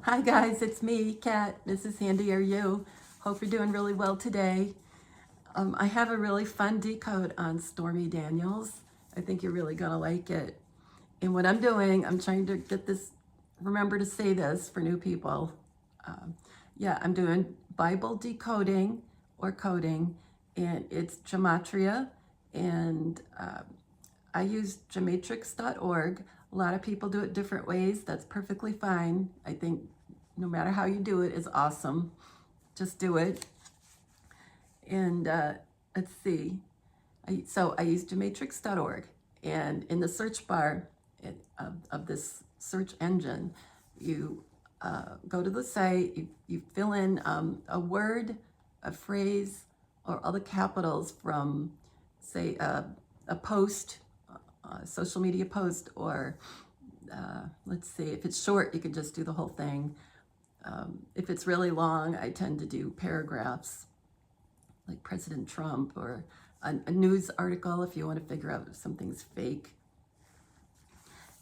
Hi guys, it's me, Kat. Mrs. Handy, are you? Hope you're doing really well today. I have a really fun decode on Stormy Daniels. I think you're really gonna like it. And what I'm doing, I'm trying to get this, remember to say this for new people. Yeah, I'm doing Bible decoding or coding, and it's Gematria, and I use gematrix.org. A lot of people do it different ways. That's perfectly fine. I think no matter how you do it is awesome. Just do it. And let's see. So I use gematrix.org. And in the search bar of this search engine, you go to the site, you fill in a word, a phrase, or all the capitals from, say, a post, social media post, or let's see, if it's short, you could just do the whole thing. If it's really long, I tend to do paragraphs, like President Trump, or a news article if you want to figure out if something's fake,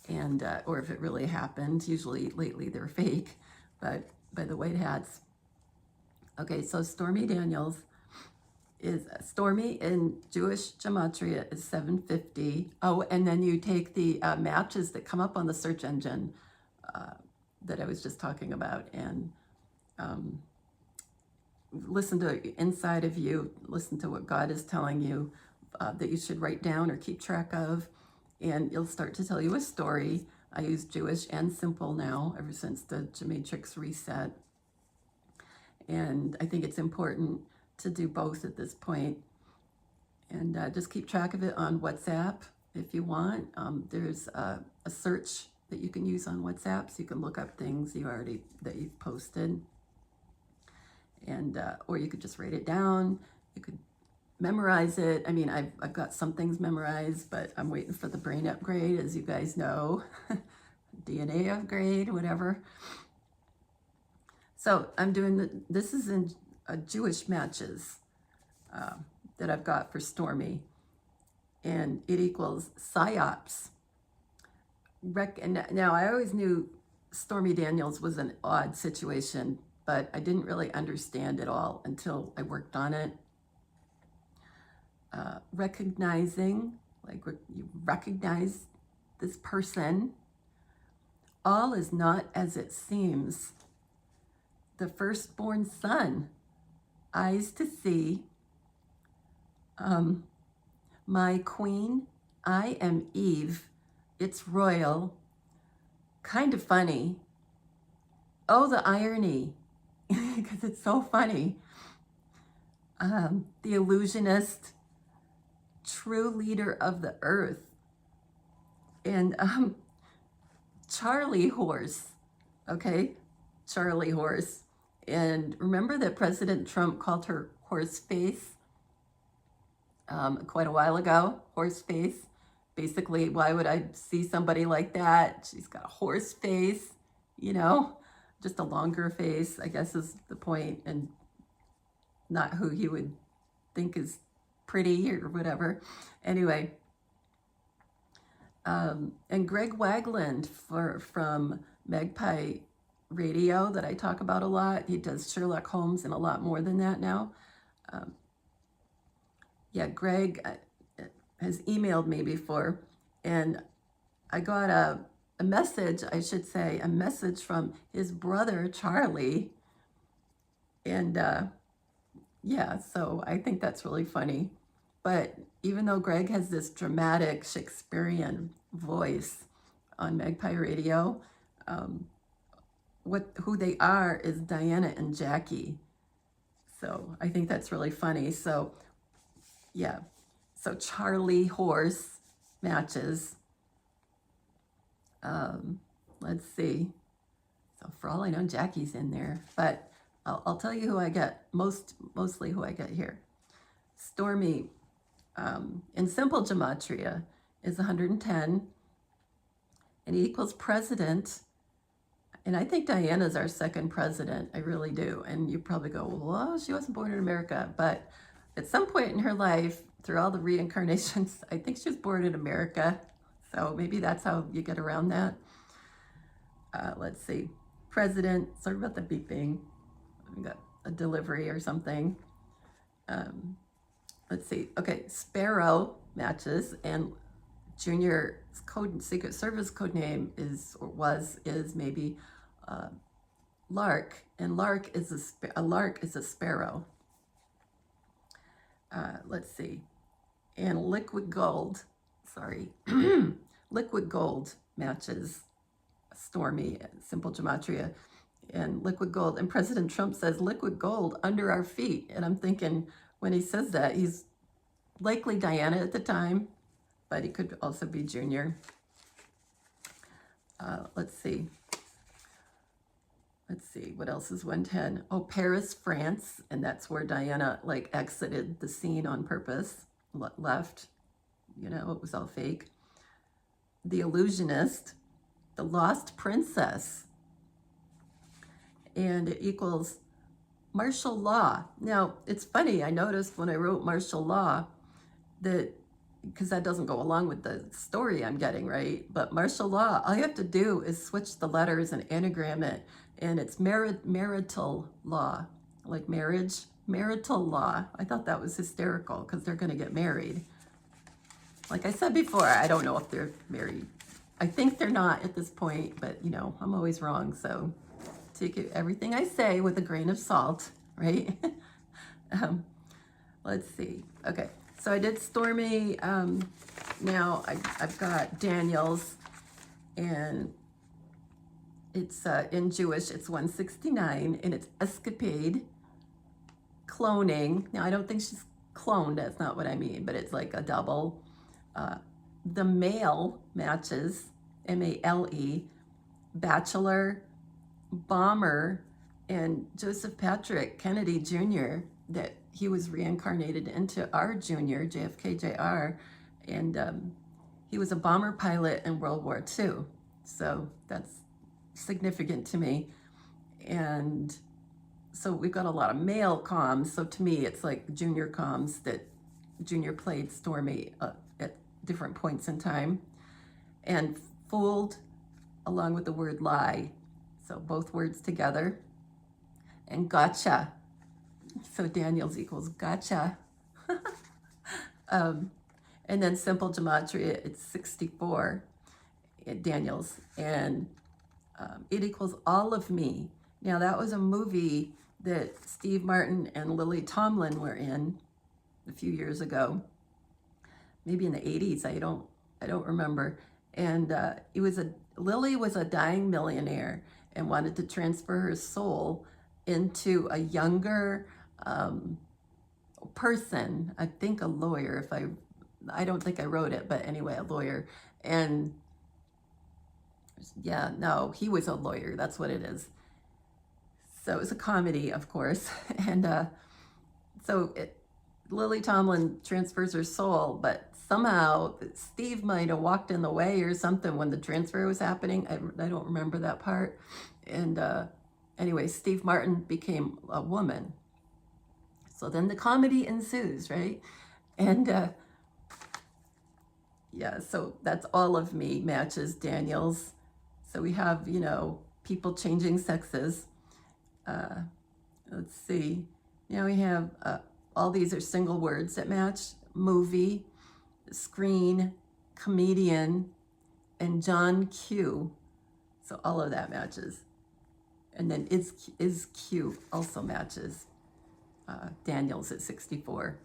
and or if it really happened. Usually lately they're fake, but by the white hats. Okay, so Stormy Daniels is Stormy in Jewish gematria is 750. Oh, and then you take the matches that come up on the search engine that I was just talking about, and listen to inside of you, listen to what God is telling you that you should write down or keep track of, and it'll start to tell you a story. I use Jewish and simple now, ever since the Gematrix reset. And I think it's important to do both at this point. And just keep track of it on WhatsApp if you want. There's a search that you can use on WhatsApp, so you can look up things that you've posted. And or you could just write it down. You could memorize it. I mean, I've got some things memorized, but I'm waiting for the brain upgrade, as you guys know. DNA upgrade, whatever. So I'm doing this is in Jewish matches that I've got for Stormy, and it equals psyops. And now I always knew Stormy Daniels was an odd situation, but I didn't really understand it all until I worked on it. Recognizing, like you recognize this person. All is not as it seems. The firstborn son, eyes to see. My queen, I am Eve. It's royal. Kind of funny. Oh, the irony, because it's so funny. The illusionist, true leader of the earth. And CHARLY-HORSE, okay? CHARLY-HORSE. And remember that President Trump called her horse face quite a while ago, horse face. Basically, why would I see somebody like that? She's got a horse face, you know, just a longer face, I guess is the point, and not who he would think is pretty or whatever. Anyway, and Greg Wagland from Magpie Radio that I talk about a lot. He does Sherlock Holmes and a lot more than that now. Yeah, Greg has emailed me before, and I got a message, I should say, a message from his brother, Charlie. And yeah, so I think that's really funny. But even though Greg has this dramatic Shakespearean voice on Magpie Radio, who they are is Diana and Jackie. So I think that's really funny. So yeah, so CHARLY-HORSE matches. Let's see. So for all I know, Jackie's in there, but I'll tell you who I get, mostly who I get here. Stormy in simple gematria is 110, and it equals president. And I think Diana's our second president. I really do. And you probably go, well, she wasn't born in America. But at some point in her life, through all the reincarnations, I think she was born in America. So maybe that's how you get around that. Let's see. President, sorry about the beeping. We got a delivery or something. Let's see. Okay, Sparrow matches, and Junior's code Secret Service code name is maybe Lark, and Lark is a sparrow. Let's see. And Liquid Gold, sorry, Liquid Gold matches Stormy, simple gematria, and Liquid Gold. And President Trump says liquid gold under our feet. And I'm thinking, when he says that, he's likely Diana at the time, but he could also be Junior. Let's see. Let's see, what else is 110? Oh, Paris, France, and that's where Diana like exited the scene on purpose, left. You know, it was all fake. The Illusionist, the Lost Princess, and it equals martial law. Now, it's funny, I noticed when I wrote martial law that, because that doesn't go along with the story I'm getting, right? But martial law, all you have to do is switch the letters and anagram it, and it's marital law, like marriage, marital law. I thought that was hysterical because they're going to get married. Like I said before, I don't know if they're married. I think they're not at this point, but you know, I'm always wrong. So take everything I say with a grain of salt, right? Let's see. Okay, so I did Stormy. Now I've got Daniels, and it's in Jewish, it's 169, and it's escapade, cloning. Now, I don't think she's cloned, that's not what I mean, but it's like a double. The male matches, M-A-L-E, bachelor, bomber, and Joseph Patrick Kennedy Jr., that he was reincarnated into our junior, JFK Jr., and he was a bomber pilot in World War II. So that's significant to me. And so we've got a lot of male comms. So to me, it's like junior comms that Junior played Stormy at different points in time. And fooled, along with the word lie. So both words together. And gotcha. So Daniels equals gotcha. And then simple gematria, it's 64, Daniels. And it equals all of me. Now that was a movie that Steve Martin and Lily Tomlin were in a few years ago, maybe in the 80s. I don't remember. And Lily was a dying millionaire and wanted to transfer her soul into a younger person. I think a lawyer. I don't think I wrote it, but anyway, a lawyer. And yeah, no, he was a lawyer. That's what it is. So it was a comedy, of course. And Lily Tomlin transfers her soul, but somehow Steve might have walked in the way or something when the transfer was happening. I don't remember that part. And anyway, Steve Martin became a woman. So then the comedy ensues, right? And yeah, so that's all of me matches Daniels. So we have, you know, people changing sexes. Let's see. Now we have all these are single words that match: movie, screen, comedian, and John Q. So all of that matches. And then is Q also matches Daniels at 64.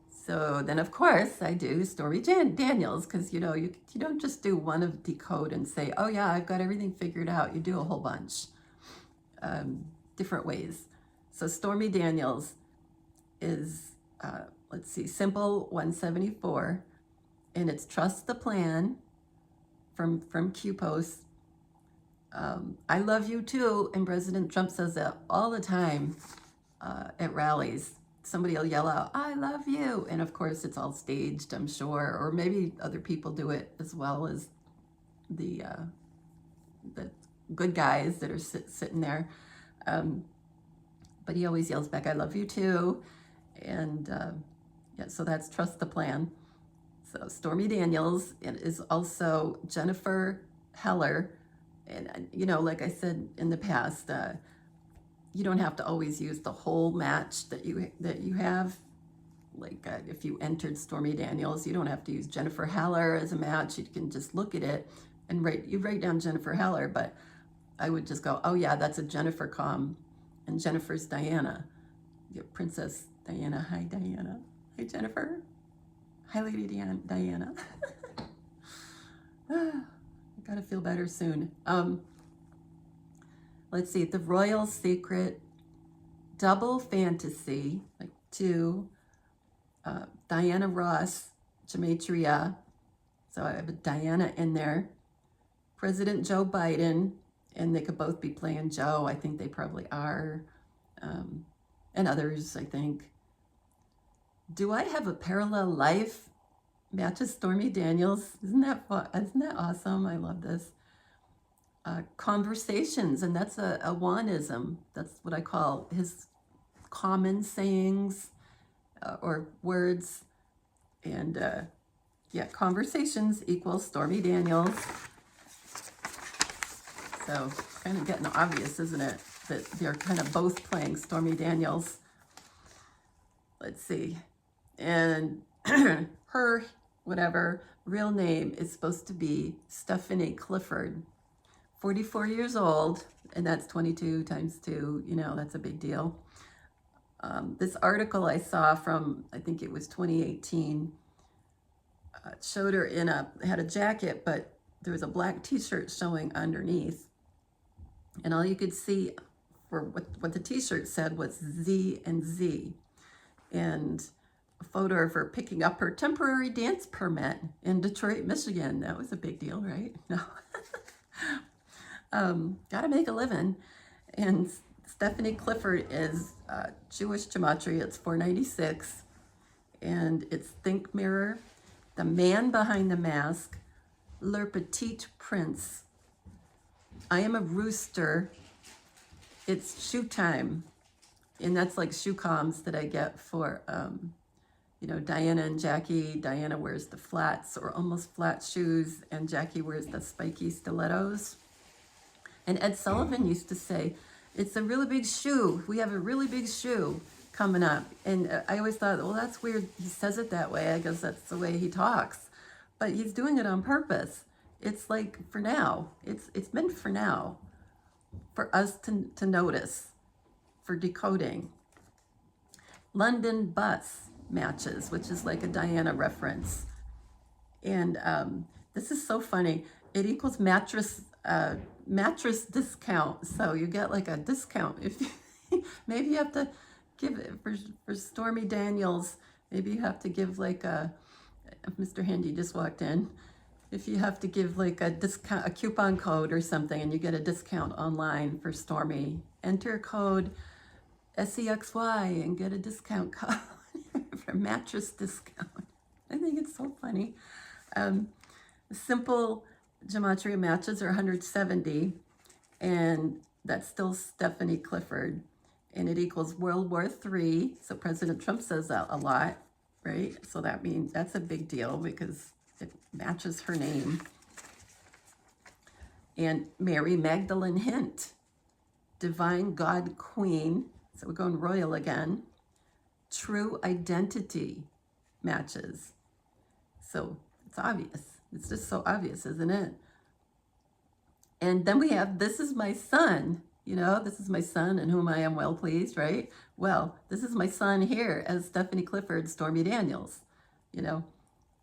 So then, of course, I do Stormy Daniels, because, you know, you don't just do one of decode and say, oh, yeah, I've got everything figured out. You do a whole bunch, different ways. So Stormy Daniels is, let's see, simple 174, and it's trust the plan from Q posts. I love you too, and President Trump says that all the time at rallies. Somebody will yell out, I love you. And of course, it's all staged, I'm sure. Or maybe other people do it as well as the good guys that are sitting there. But he always yells back, I love you too. And yeah, so that's trust the plan. So Stormy Daniels is also Jennifer Heller, And you know, like I said in the past, you don't have to always use the whole match that you have. Like if you entered Stormy Daniels, you don't have to use Jennifer Haller as a match. You can just look at it and write down Jennifer Haller, but I would just go, oh yeah, that's a Jennifer comm, and Jennifer's Diana. You have Princess Diana. Hi, Diana. Hi, Jennifer. Hi, Lady Diana. I gotta feel better soon. Let's see, the Royal Secret, Double Fantasy, like 2, Diana Ross, Gematria. So I have a Diana in there. President Joe Biden, and they could both be playing Joe. I think they probably are. And others, I think. Do I have a parallel life? Matches Stormy Daniels. Isn't that fun? Isn't that awesome? I love this. Conversations, and that's a Juanism. That's what I call his common sayings or words. And yeah, conversations equals Stormy Daniels. So kind of getting obvious, isn't it? That they're kind of both playing Stormy Daniels. Let's see. And her, whatever, real name is supposed to be Stephanie Clifford. 44 years old, and that's 22 times 2, you know, that's a big deal. This article I saw from, I think it was 2018, showed her had a jacket, but there was a black t-shirt showing underneath. And all you could see for what the t-shirt said was Z and Z. And a photo of her picking up her temporary dance permit in Detroit, Michigan. That was a big deal, right? No. Gotta make a living. And Stephanie Clifford is Jewish Gematria. It's 496. And it's Think Mirror, The Man Behind the Mask, Le Petit Prince, I Am a Rooster, It's Shoe Time. And that's like shoe comms that I get for, you know, Diana and Jackie. Diana wears the flats or almost flat shoes, and Jackie wears the spiky stilettos. And Ed Sullivan used to say, it's a really big shoe. We have a really big shoe coming up. And I always thought, well, that's weird. He says it that way. I guess that's the way he talks. But he's doing it on purpose. It's like for now. It's meant for now. For us to notice. For decoding. London bus matches, which is like a Diana reference. And this is so funny. It equals mattress discount. So you get like a discount. If you, maybe you have to give it for Stormy Daniels. Maybe you have to give like Mr. Handy just walked in. If you have to give like a discount, a coupon code or something, and you get a discount online for Stormy, enter code SEXY and get a discount code for mattress discount. I think it's so funny. Simple Gematria matches are 170, and that's still Stephanie Clifford, and it equals World War III. So President Trump says that a lot, right? So that means that's a big deal because it matches her name. And Mary Magdalene Hint, Divine God Queen. So we're going royal again. True Identity matches. So it's obvious. It's just so obvious, isn't it? And then we have, this is my son. You know, this is my son in whom I am well pleased, right? Well, this is my son here as Stephanie Clifford, Stormy Daniels. You know,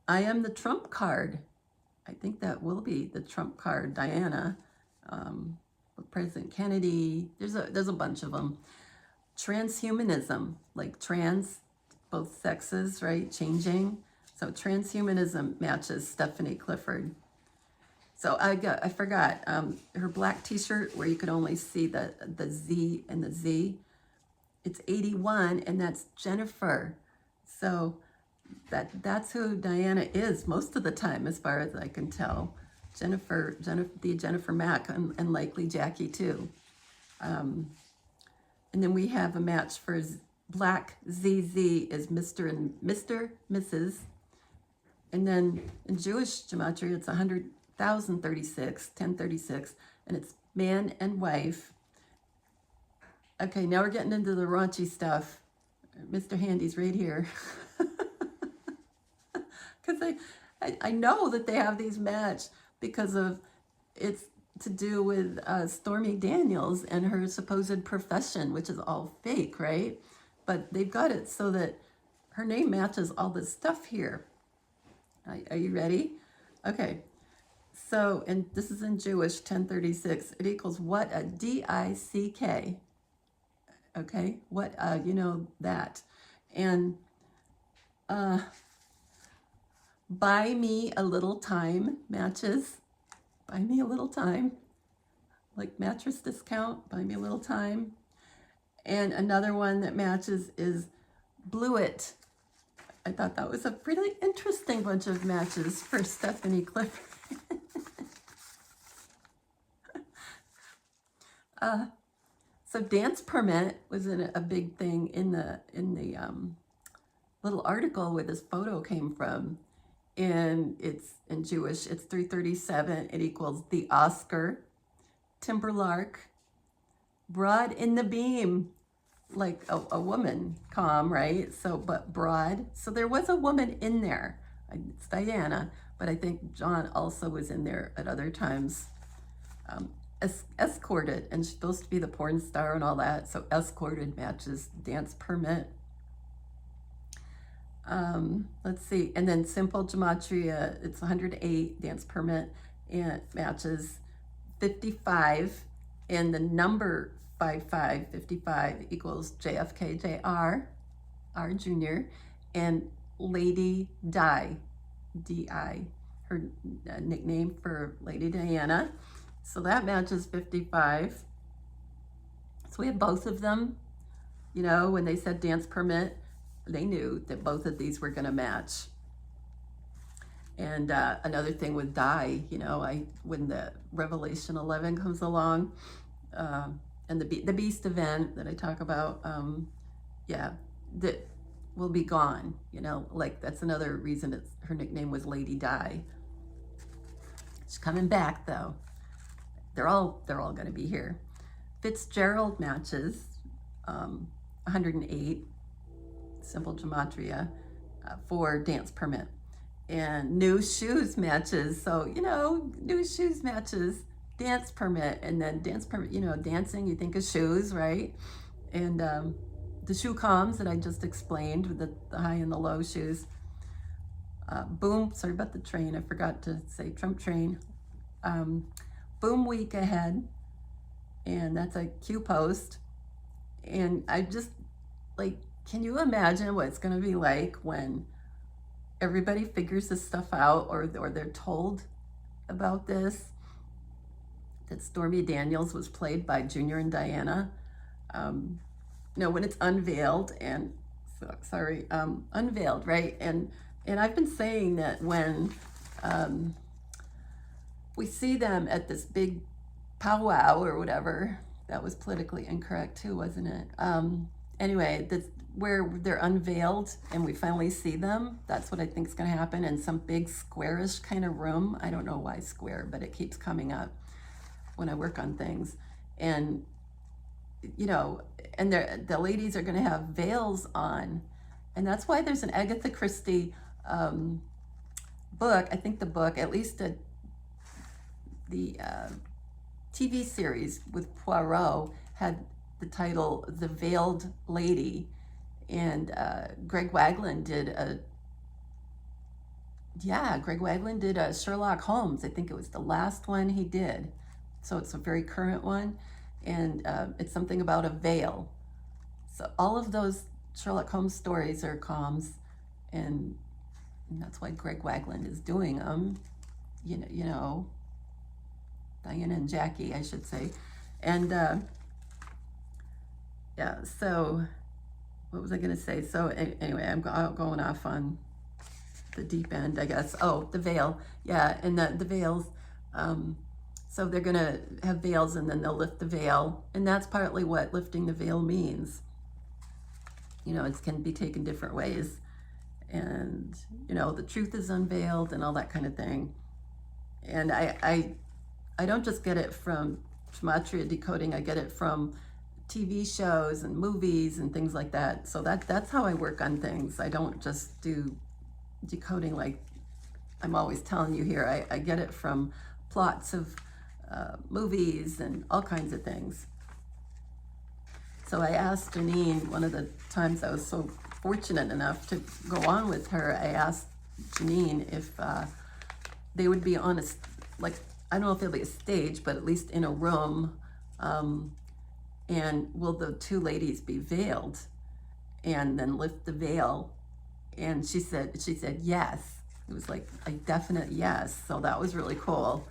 I am the trump card. I think that will be the trump card, Diana. President Kennedy. There's a bunch of them. Transhumanism, like trans, both sexes, right? Changing. So transhumanism matches Stephanie Clifford. So I forgot her black t-shirt where you could only see the Z and the Z. It's 81, and that's Jennifer. So that's who Diana is most of the time, as far as I can tell. Jennifer Mack, and likely Jackie too. And then we have a match for black ZZ is Mr. and Mrs. And then in Jewish Gematria, it's 100,036, 1036. and it's man and wife. Okay, now we're getting into the raunchy stuff. Mr. Handy's right here. Because I know that they have these matched because of it's to do with Stormy Daniels and her supposed profession, which is all fake, right? But they've got it so that her name matches all this stuff here. Are you ready? Okay. So, and this is in Jewish 1036. It equals what? A D-I-C-K. Okay? What? You know that. And buy me a little time matches. Buy me a little time. Like mattress discount. Buy me a little time. And another one that matches is blew it. I thought that was a pretty interesting bunch of matches for Stephanie Clifford. So dance permit was a big thing in the little article where this photo came from, and it's in Jewish. It's 337. It equals the Oscar, Timberlark, broad in the beam, like a woman, calm, right? So, but broad. So there was a woman in there. It's Diana, but I think John also was in there at other times. Escorted, and she's supposed to be the porn star and all that. So escorted matches dance permit. Let's see, and then simple gematria, it's 108 dance permit, and matches 55, and the number 55 equals JFK JR, R Jr., and Lady Di, D-I, her nickname for Lady Diana. So that matches 55. So we have both of them. You know, when they said dance permit, they knew that both of these were going to match. And another thing with Di, you know, when the Revelation 11 comes along, and the Beast event that I talk about, yeah, that will be gone. You know, like that's another reason her nickname was Lady Di. She's coming back though. They're all going to be here. Fitzgerald matches 108, simple gematria, for dance permit. And new shoes matches, so, you know, new shoes matches, dance permit, and then dance permit, you know, dancing, you think of shoes, right? And the shoe comms that I just explained with the high and the low shoes. Boom, sorry about the train, I forgot to say Trump train. Boom week ahead, and that's a Q post. And I just, like, can you imagine what it's going to be like when everybody figures this stuff out, or they're told about this, that Stormy Daniels was played by Junior and Diana? You know, when it's unveiled, and unveiled, right? And I've been saying that when we see them at this big powwow or whatever, that was politically incorrect too, wasn't it? Anyway, that's where they're unveiled and we finally see them. That's what I think is going to happen in some big squarish kind of room. I don't know why square, but it keeps coming up when I work on things. And, you know, and the ladies are going to have veils on. And that's why there's an Agatha Christie book. I think the book, at least the TV series with Poirot, had the title The Veiled Lady, and Greg Wagland did a Sherlock Holmes. I think it was the last one he did, so it's a very current one, and it's something about a veil. So all of those Sherlock Holmes stories are comms, and that's why Greg Wagland is doing them. You know, Diana and Jackie, I should say. And yeah, so what was I going to say? So anyway, I'm going off on the deep end, I guess. Oh, the veil. Yeah, and the veils. So they're going to have veils, and then they'll lift the veil. And that's partly what lifting the veil means. You know, it can be taken different ways. And, you know, the truth is unveiled and all that kind of thing. And I I don't just get it from Gematria decoding, I get it from TV shows and movies and things like that. So that's how I work on things. I don't just do decoding like I'm always telling you here. I get it from plots of movies and all kinds of things. So I asked Janine, one of the times I was so fortunate enough to go on with her, I asked Janine if they would be on a, like, I don't know if there'll be a stage, but at least in a room, and will the two ladies be veiled and then lift the veil? And she said yes. It was like a definite yes. So that was really cool.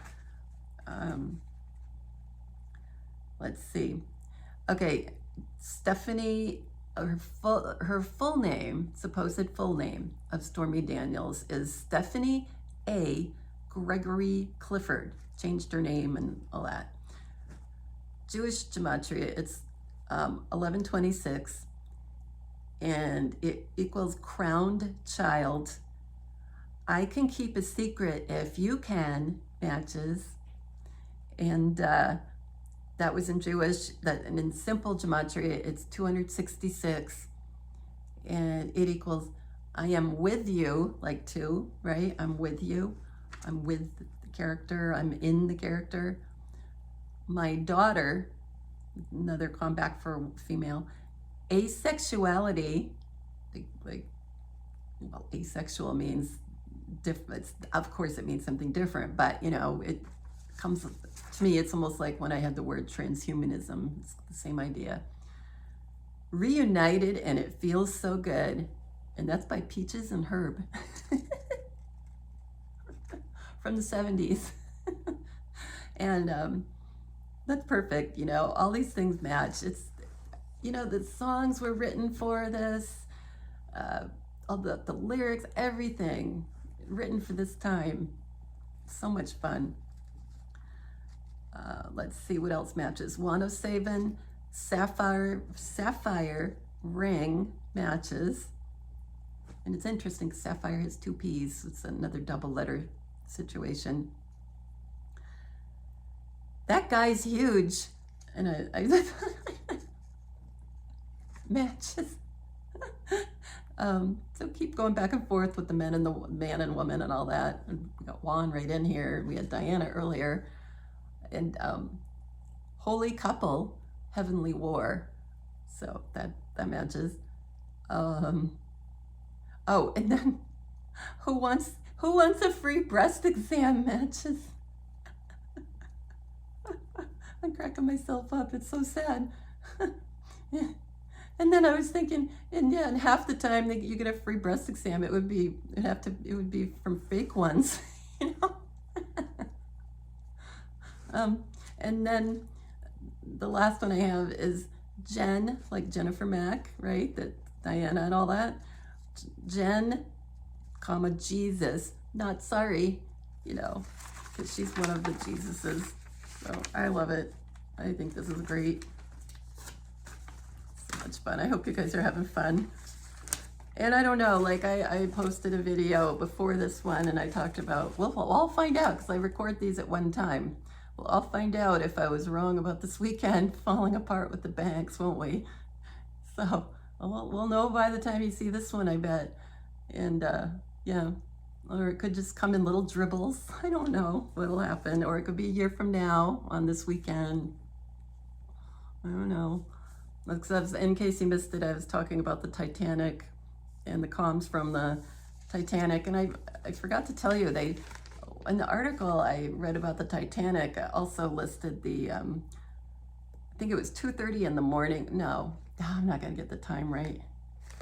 Let's see. Okay, Stephanie, her full name, supposed full name of Stormy Daniels is Stephanie A. Gregory Clifford. Changed her name and all that. Jewish Gematria, it's 1126, and it equals crowned child. I can keep a secret if you can, matches. And that was in Jewish, and in simple Gematria, it's 266, and it equals, I am with you, like two, right? I'm with you. I'm with the character. I'm in the character. My daughter, another comeback for female, asexuality, like well, asexual means different. Of course, it means something different, but you know, it comes to me. It's almost like when I had the word transhumanism. It's the same idea. Reunited, and it feels so good, and that's by Peaches and Herb from the 70s. And that's perfect, you know, all these things match. It's, you know, the songs were written for this, all the lyrics, everything written for this time. So much fun. Let's see what else matches. One of Savin, sapphire ring matches. And it's interesting, sapphire has two P's. It's another double letter situation. That guy's huge. And I matches. So keep going back and forth with the men and the man and woman and all that. And we got Juan right in here. We had Diana earlier. And holy couple, heavenly war. So that matches. Oh, and then who wants a free breast exam matches? I'm cracking myself up. It's so sad. Yeah. And then I was thinking, and half the time that you get a free breast exam, it would be from fake ones, you know. And then the last one I have is Jen, like Jennifer Mack, right? That Diana and all that. Jen, comma Jesus, not sorry, you know, because she's one of the Jesuses. So I love it. I think this is great. So much fun. I hope you guys are having fun. And I don't know, like I posted a video before this one and I talked about, well, I'll find out because I record these at one time. Well, I'll find out if I was wrong about this weekend falling apart with the banks, won't we? So we'll know by the time you see this one, I bet. And yeah, or it could just come in little dribbles. I don't know what'll happen. Or it could be a year from now on this weekend. I don't know. Because in case you missed it, I was talking about the Titanic and the comms from the Titanic. And I forgot to tell you, in the article I read about the Titanic, I also listed the, I think it was 2:30 in the morning. No, I'm not gonna get the time right.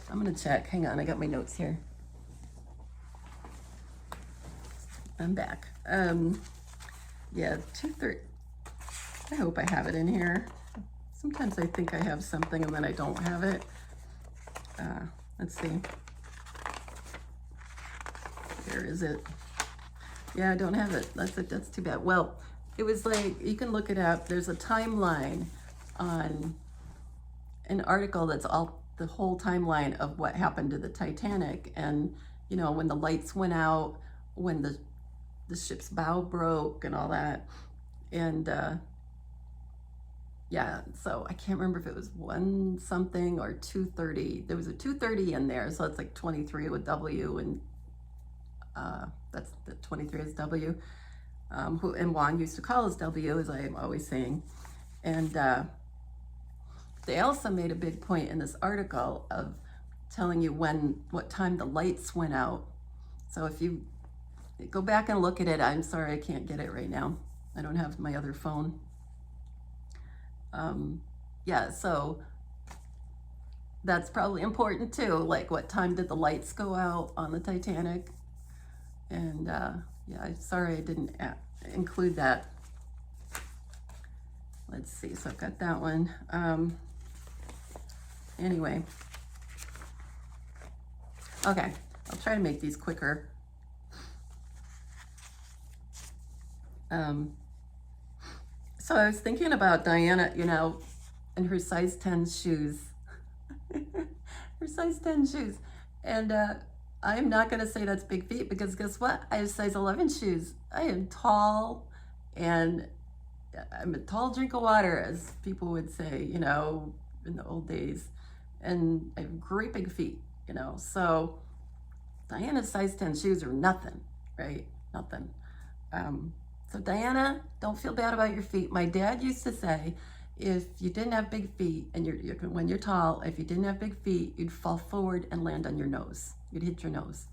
I'm gonna check, hang on, I got my notes here. I'm back. Yeah, 2:30, I hope I have it in here. Sometimes I think I have something and then I don't have it. Let's see. Where is it? Yeah, I don't have it. That's too bad. Well, it was like, you can look it up. There's a timeline on an article that's all the whole timeline of what happened to the Titanic. And, you know, when the lights went out, when the ship's bow broke and all that. And yeah, so I can't remember if it was 1 something or 230. There was a 230 in there, so it's like 23 with W, and that's the 23 is W. Who and Juan used to call us W, as I am always saying. And they also made a big point in this article of telling you what time the lights went out. So if you go back and look at it, I'm sorry I can't get it right now. I don't have my other phone. Yeah, so that's probably important too. Like, what time did the lights go out on the Titanic? And yeah, I'm sorry I didn't include that. Let's see, so I've got that one. Anyway, okay, I'll try to make these quicker. So I was thinking about Diana, you know, and her size 10 shoes. Her size 10 shoes. And I'm not going to say that's big feet, because guess what? I have size 11 shoes. I am tall, and I'm a tall drink of water, as people would say, you know, in the old days. And I have great big feet, you know. So Diana's size 10 shoes are nothing, right? Nothing. So Diana, don't feel bad about your feet. My dad used to say, if you didn't have big feet, and when you're tall, if you didn't have big feet, you'd fall forward and land on your nose. You'd hit your nose.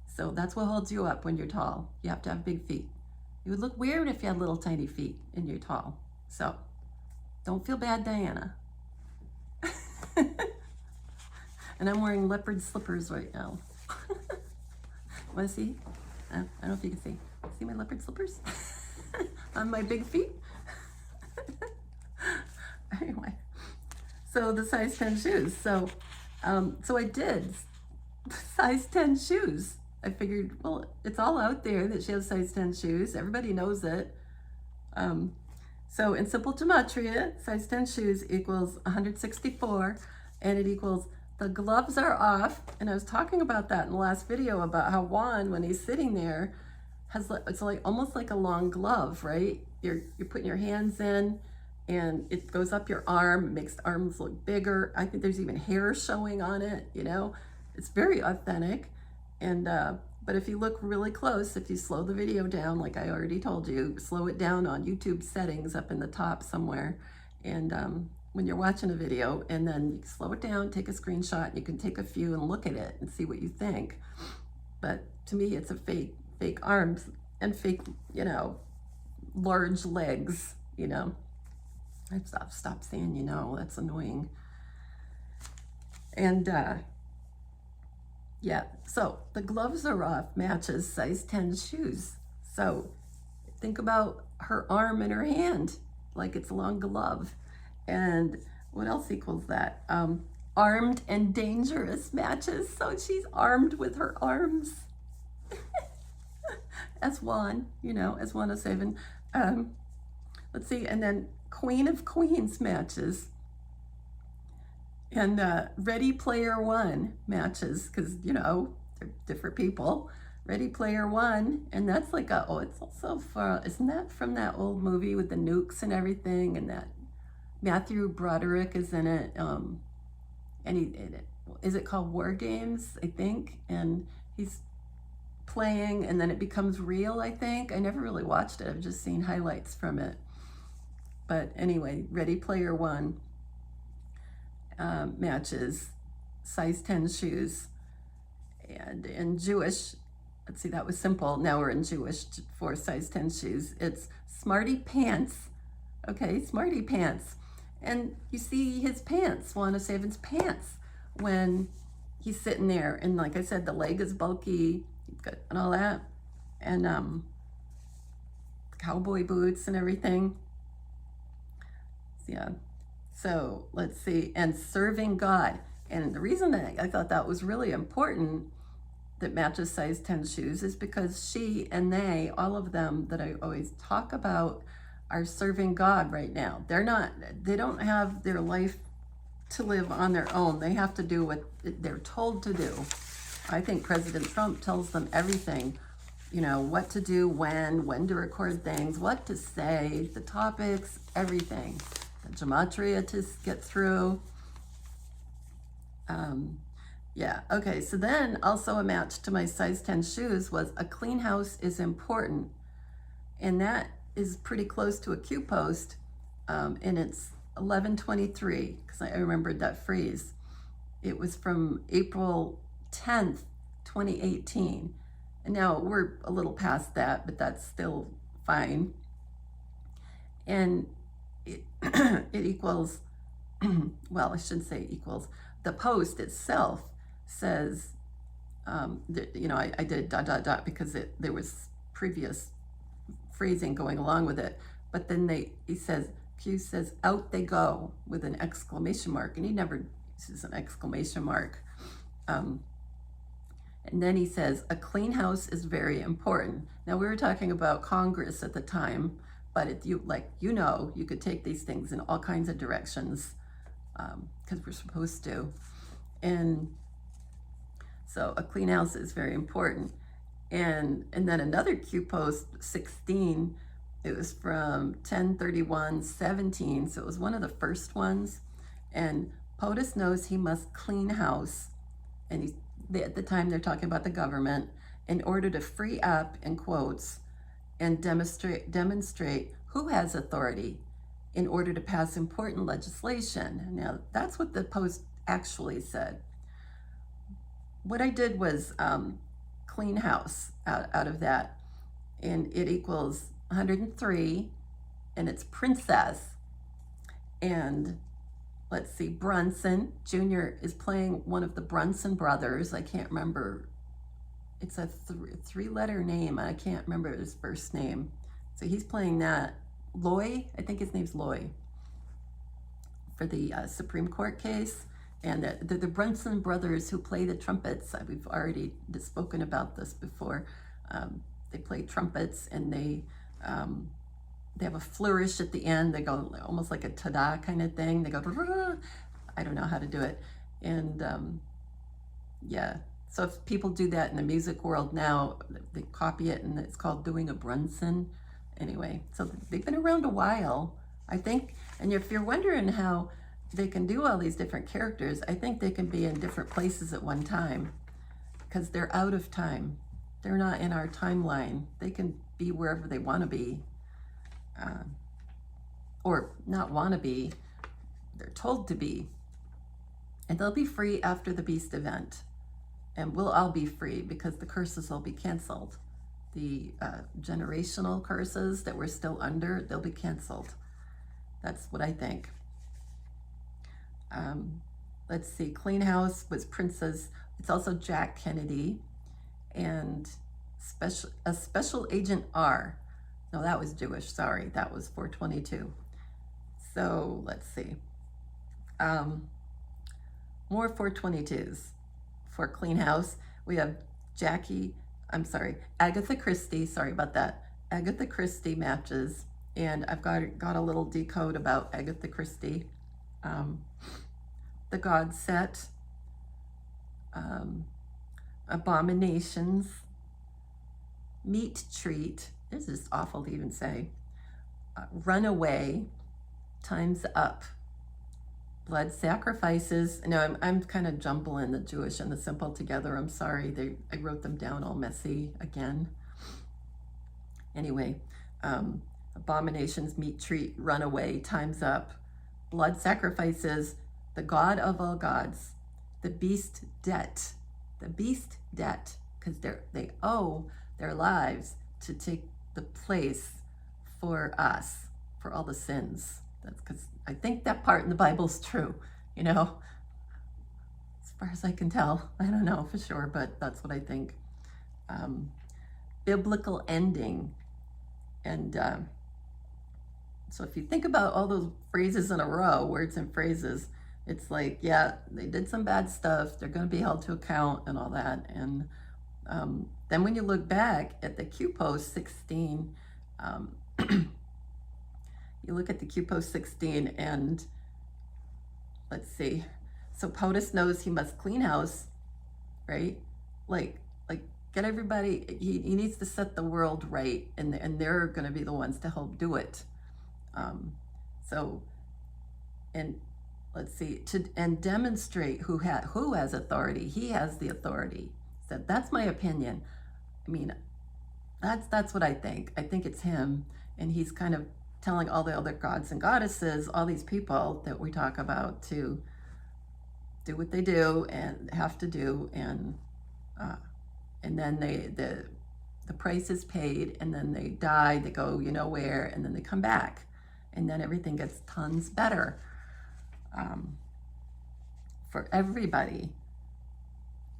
So that's what holds you up when you're tall. You have to have big feet. You would look weird if you had little tiny feet and you're tall. So don't feel bad, Diana. And I'm wearing leopard slippers right now. Want to see? I don't know if you can see. See my leopard slippers? On my big feet. Anyway, so the size 10 shoes. So I did size 10 shoes. I figured, well, it's all out there that she has size 10 shoes. Everybody knows it. So in simple gematria, size 10 shoes equals 164, and it equals the gloves are off. And I was talking about that in the last video, about how Juan, when he's sitting there, it's like almost like a long glove, right? You're putting your hands in, and it goes up your arm. It makes the arms look bigger. I think there's even hair showing on it, you know. It's very authentic. And but if you look really close, if you slow the video down, like I already told you, slow it down on YouTube settings up in the top somewhere, and when you're watching a video, and then you slow it down, take a screenshot, you can take a few and look at it and see what you think. But to me, it's a fake arms and fake, you know, large legs, you know. I've stopped saying, you know, that's annoying. And yeah, so the gloves are off matches size 10 shoes. So think about her arm and her hand like it's a long glove. And what else equals that? Armed and dangerous matches. So she's armed with her arms. As Juan, you know, as Juan of Savin. Let's see, and then Queen of Queens matches. And Ready Player One matches, because, you know, they're different people. Ready Player One, and that's like it's also isn't that from that old movie with the nukes and everything, and that Matthew Broderick is in it, and is it called War Games, I think, and he's playing, and then it becomes real, I think. I never really watched it, I've just seen highlights from it. But anyway, Ready Player One matches size 10 shoes. And in Jewish, let's see, that was simple. Now we're in Jewish for size 10 shoes. It's Smarty Pants. Okay, Smarty Pants. And you see his pants, Juan of Savin's pants, when he's sitting there. And like I said, the leg is bulky and all that. And cowboy boots and everything. Yeah. So let's see, and serving God. And the reason that I thought that was really important, that matches size 10 shoes, is because she and they, all of them that I always talk about, are serving God right now. They don't have their life to live on their own. They have to do what they're told to do. I think President Trump tells them everything you know, what to do when to record things, what to say, the topics, everything. The Gematria to get through. Yeah, okay, so then also a match to my size 10 shoes was a clean house is important. And that is pretty close to a Q post, and it's 11/23, because I remembered that phrase. It was from April 10th, 2018. And now we're a little past that, but that's still fine. And it, it equals, well, I shouldn't say equals. The post itself says, you know, I did ... because there was previous phrasing going along with it. But then Q says, out they go, with an exclamation mark. And he never uses an exclamation mark. And then he says, a clean house is very important. Now, we were talking about Congress at the time, but you could take these things in all kinds of directions, because we're supposed to. And so a clean house is very important. And then another Q post, 16, it was from 10/31/17, so it was one of the first ones. And POTUS knows he must clean house, and at the time they're talking about the government, in order to free up, in quotes, and demonstrate who has authority in order to pass important legislation. Now, that's what the post actually said. What I did was clean house out of that, and it equals 103, and it's princess. And let's see, Brunson Jr. is playing one of the Brunson brothers. I can't remember. It's a three-letter name. I can't remember his first name. So he's playing that. Loy, I think his name's Loy, for the Supreme Court case. And the Brunson brothers who play the trumpets. We've already spoken about this before. They play trumpets, and they have a flourish at the end. They go almost like a ta-da kind of thing. They go, I don't know how to do it. And yeah, so if people do that in the music world now, they copy it, and it's called doing a Brunson. Anyway, so they've been around a while, I think. And if you're wondering how they can do all these different characters, I think they can be in different places at one time, because they're out of time. They're not in our timeline. They can be wherever they want to be, or not want to be. They're told to be. And they'll be free after the Beast event. And we'll all be free, because the curses will be canceled. The generational curses that we're still under, they'll be canceled. That's what I think. Let's see, Clean House was Princess. It's also Jack Kennedy, and Special Agent R. No, that was Jewish, sorry, that was 422. So let's see. More 422s for Clean House. We have Agatha Christie, sorry about that. Agatha Christie matches, and I've got a little decode about Agatha Christie. The God Set, Abominations, Meat Treat, this is awful to even say, Runaway, Time's Up, Blood Sacrifices. No, I'm kind of jumbling the Jewish and the simple together. I'm sorry, I wrote them down all messy again. Anyway, Abominations, Meat Treat, Runaway, Time's Up, Blood Sacrifices, the God of all gods, the Beast Debt, because they owe their lives to take the place for us, for all the sins. That's because I think that part in the Bible's true, you know, as far as I can tell. I don't know for sure, but that's what I think. Biblical ending. And so if you think about all those phrases in a row, words and phrases, it's like, yeah, they did some bad stuff. They're going to be held to account and all that. And then when you look back at the Q post 16, you look at the Q post 16, and let's see. So POTUS knows he must clean house, right? Like get everybody, he needs to set the world right, and they're going to be the ones to help do it. So, and let's see, and demonstrate who has authority. He has the authority. So that's my opinion. I mean, that's what I think. I think it's him, and he's kind of telling all the other gods and goddesses, all these people that we talk about, to do what they do and have to do, and then the price is paid, and then they die, they go you know where, and then they come back, and then everything gets tons better for everybody.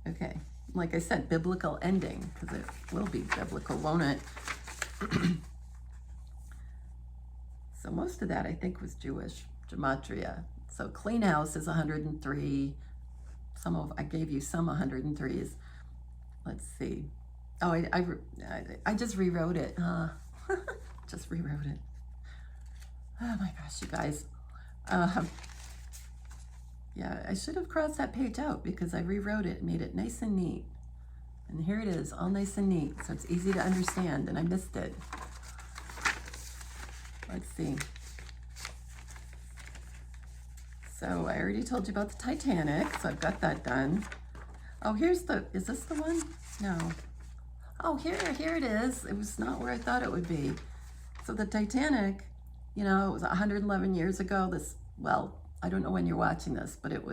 Okay, like I said, biblical ending, because it will be biblical, won't it? So most of that I think was Jewish, Gematria. So clean house is 103. I gave you some 103s. Let's see. Oh, I just rewrote it. Just rewrote it. Oh my gosh, you guys. Yeah, I should have crossed that page out because I rewrote it and made it nice and neat. And here it is, all nice and neat, so it's easy to understand, and I missed it. Let's see. So I already told you about the Titanic, so I've got that done. Oh, is this the one? No. Oh, here it is. It was not where I thought it would be. So the Titanic, it was 111 years ago. Well, I don't know when you're watching this, but it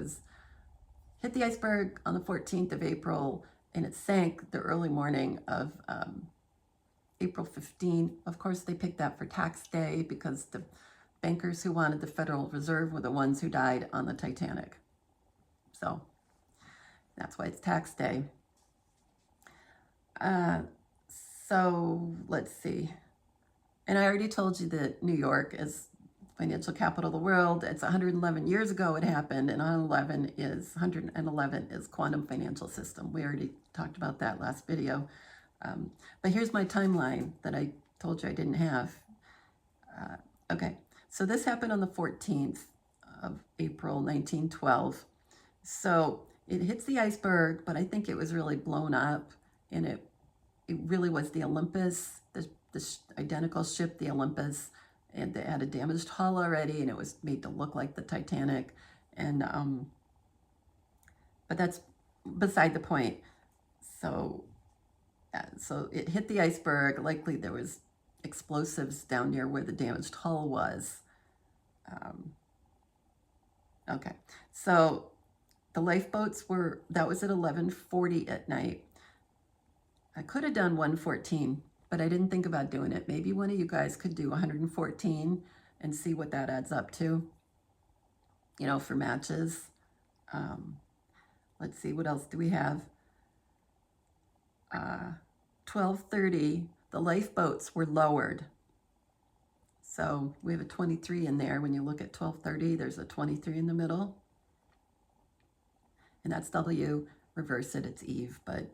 hit the iceberg on the 14th of April, and it sank the early morning of April 15. Of course, they picked that for tax day because the bankers who wanted the Federal Reserve were the ones who died on the Titanic. So that's why it's tax day. So let's see. And I already told you that New York is financial capital of the world. It's 111 years ago it happened, and 111 is quantum financial system. We already talked about that last video. But here's my timeline that I told you I didn't have. Okay, so this happened on the 14th of April, 1912. So it hits the iceberg, but I think it was really blown up, and it really was the Olympus, the identical ship, the Olympus, and they had a damaged hull already, and it was made to look like the Titanic. And but that's beside the point. So it hit the iceberg. Likely there was explosives down near where the damaged hull was. Okay, so the lifeboats that was at 11:40 at night. I could have done 114, but I didn't think about doing it. Maybe one of you guys could do 114 and see what that adds up to, for matches. Let's see, what else do we have? 12:30, the lifeboats were lowered. So we have a 23 in there. When you look at 12:30, there's a 23 in the middle. And that's W, reverse it, it's Eve. But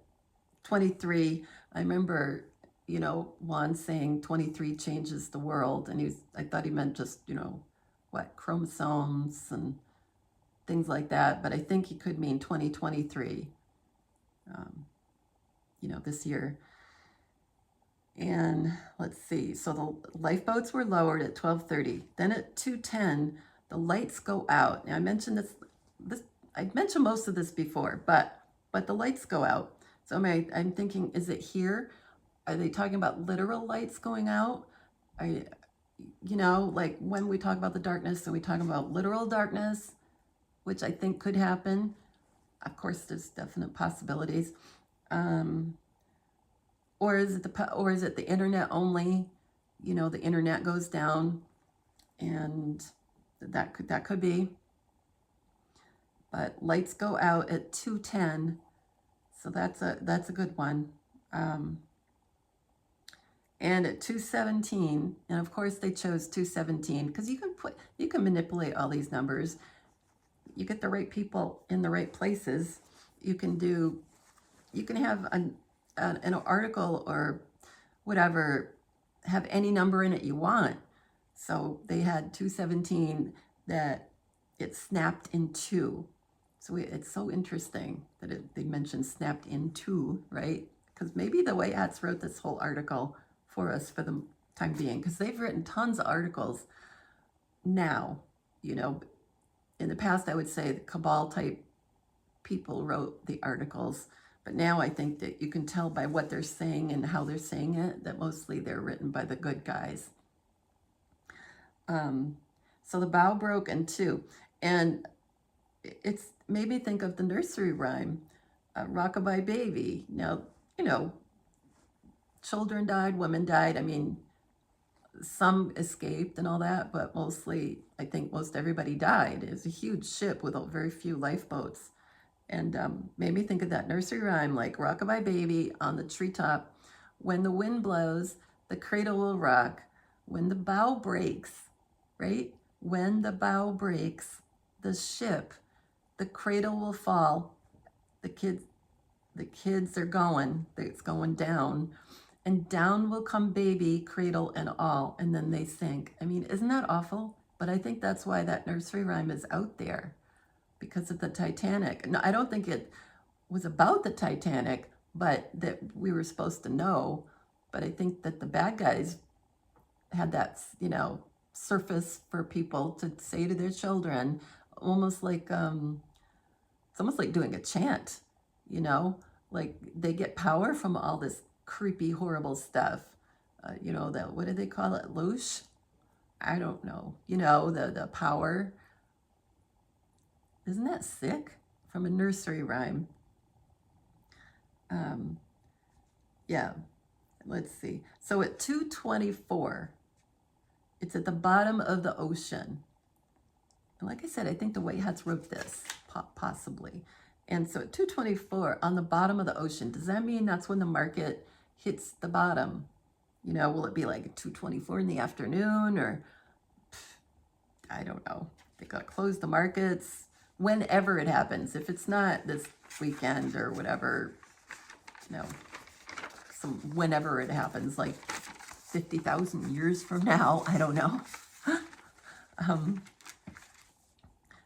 23, I remember, Juan saying 23 changes the world. And I thought he meant just, chromosomes and things like that. But I think he could mean 2023, this year. And let's see, so the lifeboats were lowered at 12:30. Then at 2:10, the lights go out. Now I mentioned I'd mentioned most of this before, but the lights go out. So I'm thinking, is it here? Are they talking about literal lights going out? Like when we talk about the darkness, are we talking about literal darkness, which I think could happen? Of course, there's definite possibilities. Or is it the internet only? The internet goes down, and that could be. But lights go out at 2:10, so that's a good one. And at 2:17, and of course they chose 2:17 because you can manipulate all these numbers. You get the right people in the right places. You can have an article or whatever have any number in it you want. So they had 217 that it snapped in two. So it's so interesting that they mentioned snapped in two, right? because maybe the Wayhats wrote this whole article for us for the time being, because they've written tons of articles now. You know, in the past, I would say the cabal type people wrote the articles, but now I think that you can tell by what they're saying and how they're saying it that mostly they're written by the good guys. So the bow broke in two, and it's made me think of the nursery rhyme, Rockabye Baby. Now, you know, children died, women died. I mean, some escaped and all that, but mostly, I think most everybody died. It was a huge ship with very few lifeboats. And made me think of that nursery rhyme, like Rockabye Baby on the treetop. When the wind blows, the cradle will rock. When the bow breaks, right? When the bow breaks, the ship, the cradle will fall. The kids are going, it's going down. And down will come baby, cradle and all, and then they sink. I mean, isn't that awful? But I think that's why that nursery rhyme is out there, because of the Titanic. No, I don't think it was about the Titanic, but that we were supposed to know. But I think that the bad guys had that, you know, surface for people to say to their children, almost like, it's almost like doing a chant, you know, like they get power from all this creepy, horrible stuff. You know, that, what do they call it? Loosh? I don't know. You know, the power. Isn't that sick? From a nursery rhyme. Yeah, let's see. So at 2:24, it's at the bottom of the ocean. And like I said, I think the Wayhats wrote this, possibly. And so at 2:24, on the bottom of the ocean, does that mean that's when the market hits the bottom? You know, will it be like 2:24 in the afternoon, or I don't know. They got to close the markets whenever it happens. If it's not this weekend or whatever, you know, whenever it happens, like 50,000 years from now, I don't know.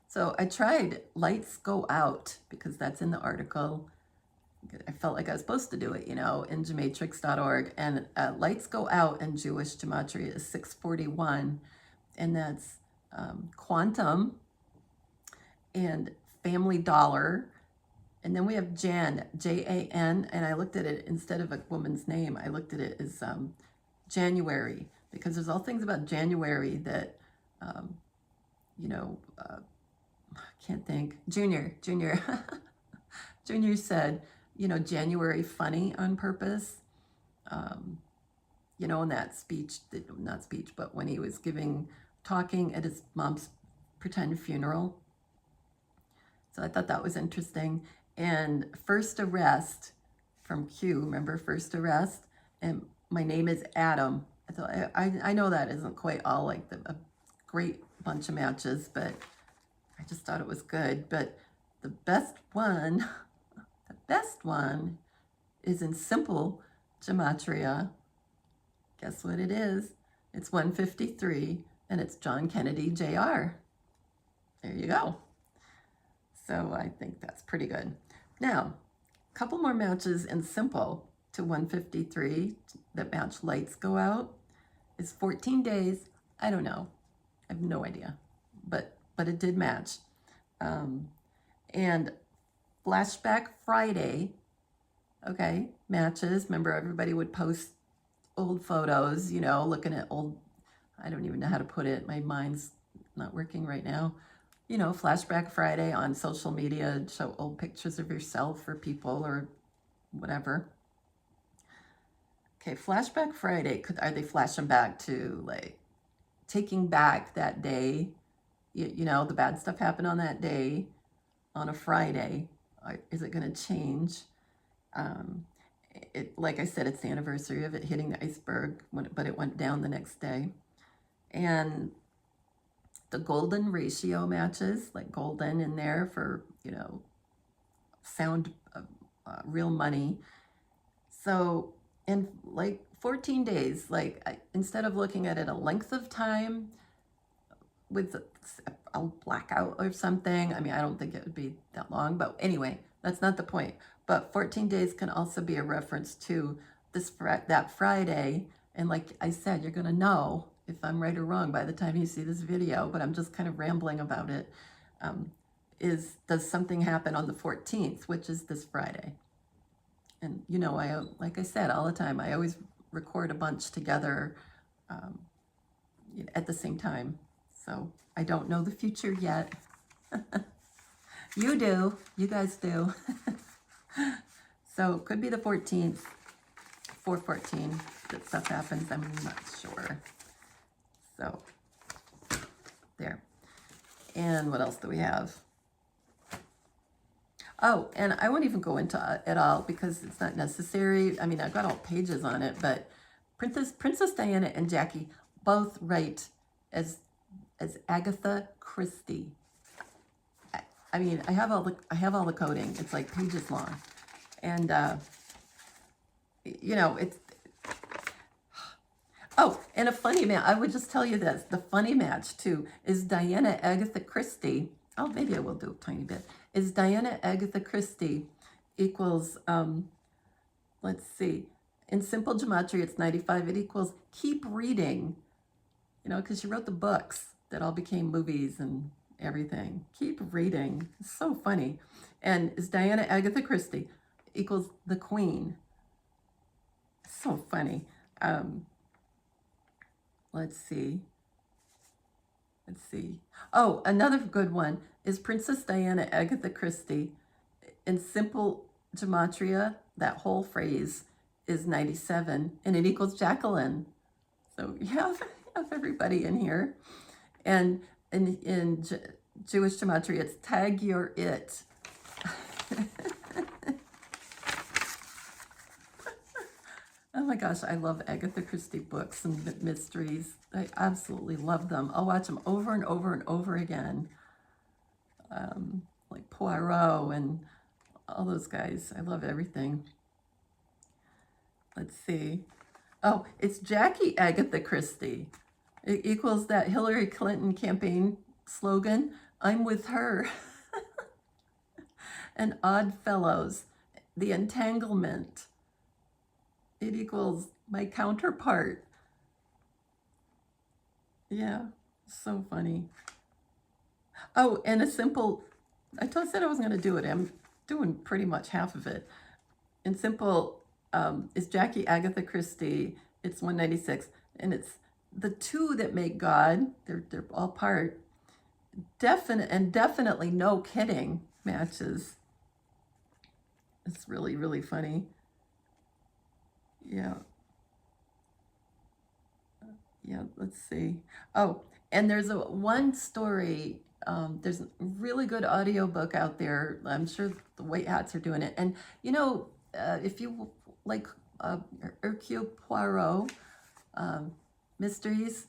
So I tried Lights Go Out, because that's in the article. I felt like I was supposed to do it, you know, in Gematrix.org. And Lights Go Out in Jewish Gematria is 641. And that's quantum and family dollar. And then we have Jan, Jan. And I looked at it, instead of a woman's name, I looked at it as January. Because there's all things about January that, you know, I can't think. Junior. Junior said, you know, January funny on purpose. You know, in that speech, not speech, but when he was talking at his mom's pretend funeral. So I thought that was interesting. And First Arrest from Q, remember First Arrest? And my name is Adam. I thought, I know that isn't quite all like a great bunch of matches, but I just thought it was good. But the best one is in simple gematria. Guess what it is? It's 153, and it's John Kennedy Jr. There you go. So I think that's pretty good. Now, a couple more matches in simple to 153 that match Lights Go Out is 14 days. I don't know. I have no idea. But it did match. And Flashback Friday, okay, matches. Remember, everybody would post old photos, you know, looking at old, I don't even know how to put it. My mind's not working right now. You know, Flashback Friday on social media, show old pictures of yourself for people or whatever. Okay, Flashback Friday, are they flashing back to, like, taking back that day? You know, the bad stuff happened on that day, on a Friday. Is it going to change? Like I said, it's the anniversary of it hitting the iceberg, but it went down the next day. And the golden ratio matches, like golden in there for, you know, sound, real money. So in like 14 days, like instead of looking at it a length of time with a blackout or something, I mean, I don't think it would be that long, but anyway, That's not the point. But 14 days can also be a reference to that Friday. And like I said, you're going to know if I'm right or wrong by the time you see this video, but I'm just kind of rambling about it. Does something happen on the 14th, which is this Friday? And you know, like I said all the time, I always record a bunch together at the same time. So I don't know the future yet. You do. You guys do. So it could be the 14th, 4/14 that stuff happens. I'm not sure. So there. And what else do we have? Oh, and I won't even go into it all because it's not necessary. I mean, I've got all pages on it, but Princess Diana and Jackie both write as Agatha Christie. I mean, I have all the coding. It's like pages long, and you know, it's. Oh, and a funny match. I would just tell you this: the funny match too is Diana Agatha Christie. Oh, maybe I will do a tiny bit. Is Diana Agatha Christie equals, let's see, in simple gematria, it's 95. It equals keep reading, you know, because she wrote the books that all became movies and everything. Keep reading. It's so funny. And is Diana Agatha Christie equals the Queen. So funny. Let's see. Let's see. Oh, another good one is Princess Diana Agatha Christie. In simple gematria, that whole phrase is 97, and it equals Jacqueline. So you have everybody in here. And in Jewish gematria, it's tag your it. Oh my gosh, I love Agatha Christie books and mysteries. I absolutely love them. I'll watch them over and over and over again. Like Poirot and all those guys. I love everything. Let's see. Oh, it's Jackie Agatha Christie. It equals that Hillary Clinton campaign slogan, I'm with her. And Odd Fellows, The Entanglement. It equals my counterpart. Yeah, so funny. Oh, and a simple, I said I was going to do it. I'm doing pretty much half of it. In simple, is Jackie Agatha Christie. It's 196. And it's the two that make God. They're all part. Definitely no kidding matches. It's really, really funny. Yeah. Yeah, let's see. Oh, and there's one story. There's a really good audiobook out there. I'm sure the White Hats are doing it. And, you know, if you like Hercule Poirot mysteries,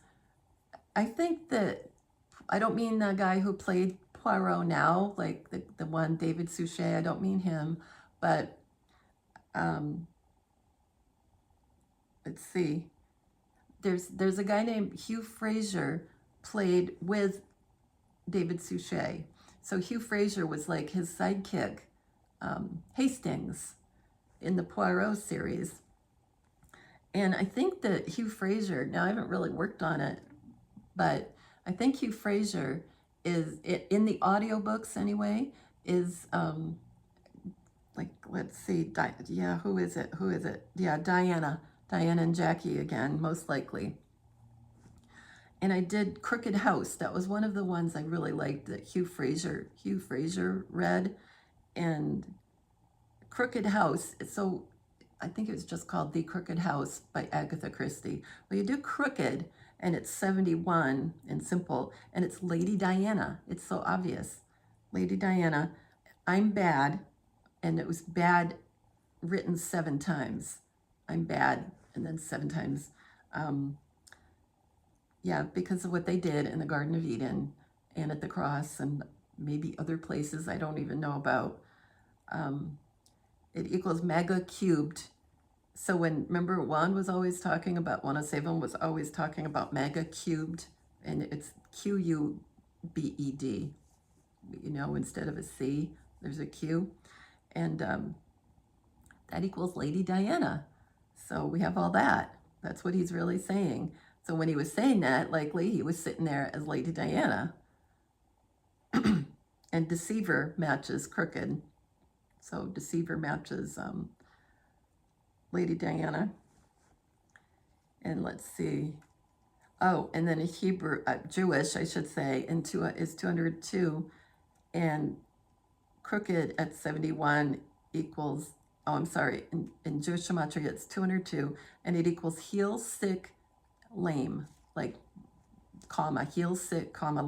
I think that, I don't mean the guy who played Poirot now, like the one, David Suchet, I don't mean him, but let's see. There's a guy named Hugh Fraser played with David Suchet. So Hugh Fraser was like his sidekick, Hastings, in the Poirot series. And I think that Hugh Fraser, now I haven't really worked on it, but I think Hugh Fraser is, in the audiobooks anyway, is, like, let's see, yeah, who is it? Yeah, Diana and Jackie again, most likely. And I did Crooked House. That was one of the ones I really liked that Hugh Fraser read. And Crooked House, so I think it was just called The Crooked House by Agatha Christie. Well, you do Crooked, and it's 71 in simple, and it's Lady Diana. It's so obvious. Lady Diana, I'm bad, and it was bad written 7 times. I'm bad, and then 7 times. Yeah, because of what they did in the Garden of Eden and at the cross and maybe other places I don't even know about. It equals mega cubed. So remember Juan was always talking about, Juan O Savin was always talking about mega cubed, and it's Q-U-B-E-D. You know, instead of a C, there's a Q. And that equals Lady Diana. So we have all that. That's what he's really saying. So when he was saying that, likely he was sitting there as Lady Diana. And deceiver matches crooked. So deceiver matches Lady Diana. And let's see. Oh, and then a Hebrew, Jewish, I should say, is 202. And crooked at 71 equals, oh, I'm sorry, in Jewish Gematria, it's 202. And it equals heel, sick, lame. Like, comma, heel, sick, comma,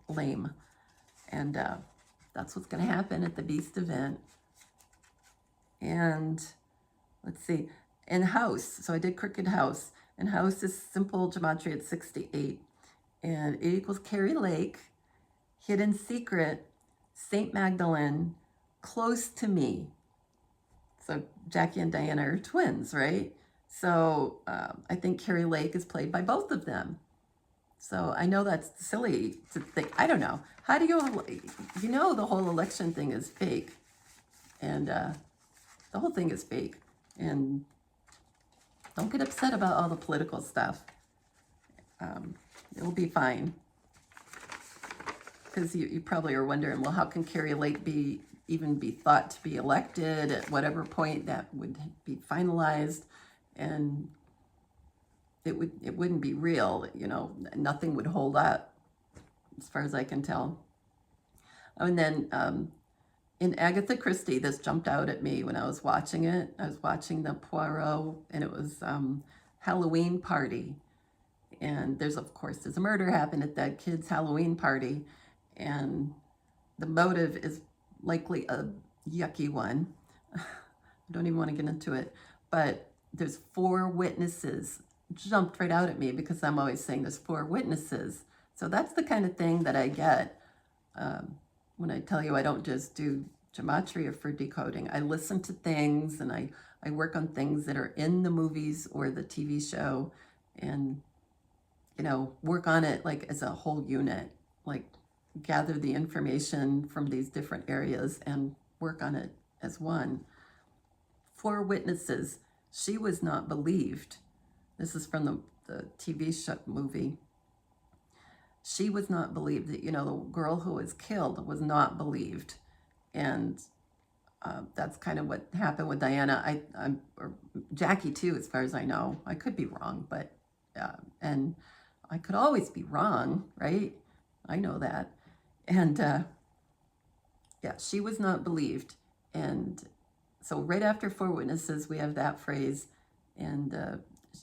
lame. And that's what's going to happen at the Beast event. And let's see, in house, so I did crooked house, and house is simple gematria at 68, and it equals Carrie Lake, hidden secret, St. Magdalene, close to me. So Jackie and Diana are twins, right? So I think Carrie Lake is played by both of them. So I know that's silly to think. I don't know. How do you know the whole election thing is fake. And the whole thing is fake. And don't get upset about all the political stuff. It'll be fine. Because you probably are wondering, well, how can Carrie Lake even be thought to be elected at whatever point that would be finalized? And it wouldn't be real, nothing would hold up as far as I can tell. And then in Agatha Christie, this jumped out at me when I was watching it. I was watching the Poirot, and it was Halloween party. And there's a murder happened at that kid's Halloween party. And the motive is likely a yucky one. I don't even want to get into it. But there's 4 witnesses. Jumped right out at me because I'm always saying there's 4 witnesses. So that's the kind of thing that I get when I tell you I don't just do gematria for decoding. I listen to things, and I work on things that are in the movies or the TV show, and work on it like as a whole unit, like gather the information from these different areas and work on it as one. 4 witnesses. She was not believed. This is from the TV show movie. She was not believed. The girl who was killed was not believed. And that's kind of what happened with Diana. Or Jackie too, as far as I know. I could be wrong, but, and I could always be wrong, right? I know that. And yeah, she was not believed. And so right after 4 witnesses, we have that phrase. And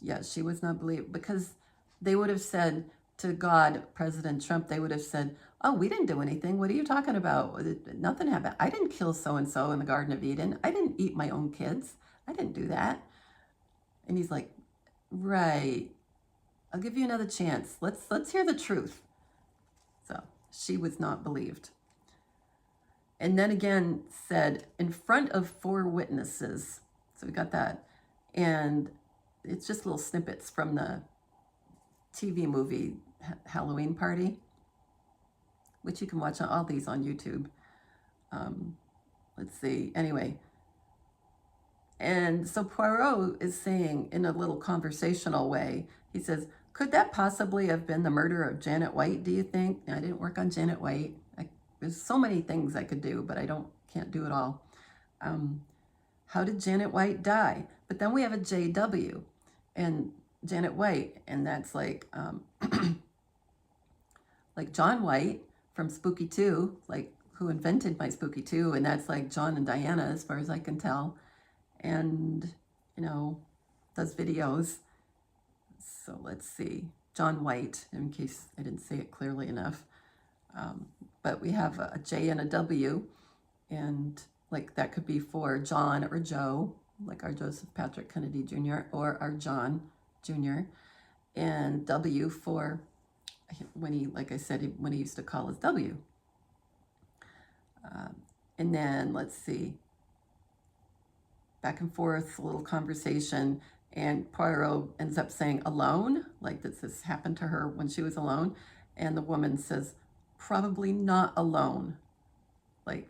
yeah, she was not believed, because they would have said to God, President Trump, they would have said, oh, we didn't do anything. What are you talking about? Nothing happened. I didn't kill so-and-so in the Garden of Eden. I didn't eat my own kids. I didn't do that. And he's like, right. I'll give you another chance. Let's hear the truth. So she was not believed. And then again said, in front of 4 witnesses. So we got that. And it's just little snippets from the TV movie Halloween Party, which you can watch all these on YouTube. Let's see. Anyway. And so Poirot is saying in a little conversational way, he says, could that possibly have been the murder of Janet White, do you think? I didn't work on Janet White. There's so many things I could do, but I can't do it all. How did Janet White die? But then we have a JW and Janet White, and that's like like John White from Spooky 2, like who invented my Spooky 2, and that's like John and Diana as far as I can tell, and does videos. So let's see, John White, in case I didn't say it clearly enough. But we have a J and a W, and like that could be for John or Joe, like our Joseph Patrick Kennedy Jr. or our John Jr. And W for when he, like I said, when he used to call us W. And then let's see, back and forth, a little conversation, and Poirot ends up saying alone, like this happened to her when she was alone, and the woman says, probably not alone. Like,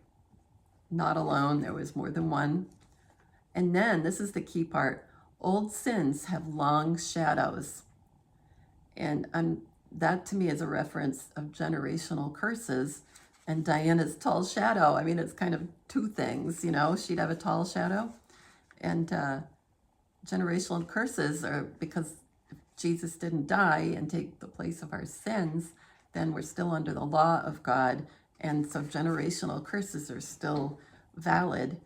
not alone. There was more than one. And then, this is the key part, old sins have long shadows. And that to me is a reference of generational curses and Diana's tall shadow. I mean, it's kind of two things, you know, she'd have a tall shadow. And generational curses are because if Jesus didn't die and take the place of our sins, then we're still under the law of God. And so generational curses are still valid.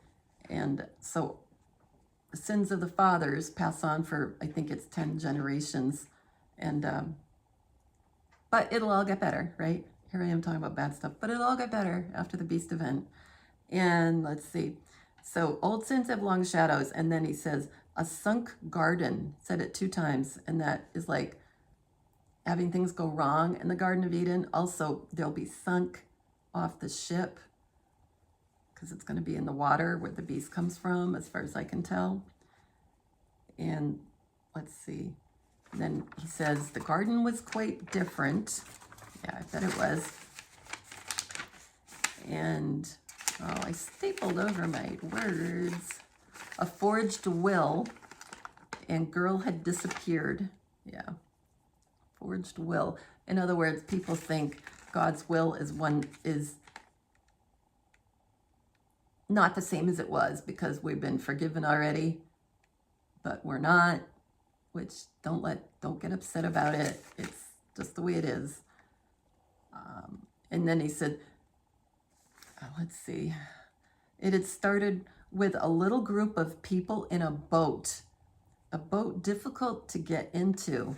And so the sins of the fathers pass on for, I think it's 10 generations. And, but it'll all get better, right? Here I am talking about bad stuff, but it'll all get better after the beast event. And let's see. So old sins have long shadows. And then he says, a sunk garden, said it 2 times. And that is like having things go wrong in the Garden of Eden. Also, they'll be sunk off the ship because it's going to be in the water where the beast comes from, as far as I can tell. And let's see. And then he says, the garden was quite different. Yeah, I bet it was. And, oh, I stapled over my words. A forged will, and girl had disappeared. Yeah, forged will. In other words, people think God's will is not the same as it was because we've been forgiven already, but we're not, which don't get upset about it. It's just the way it is. And then he said, let's see, it had started with a little group of people in a boat difficult to get into.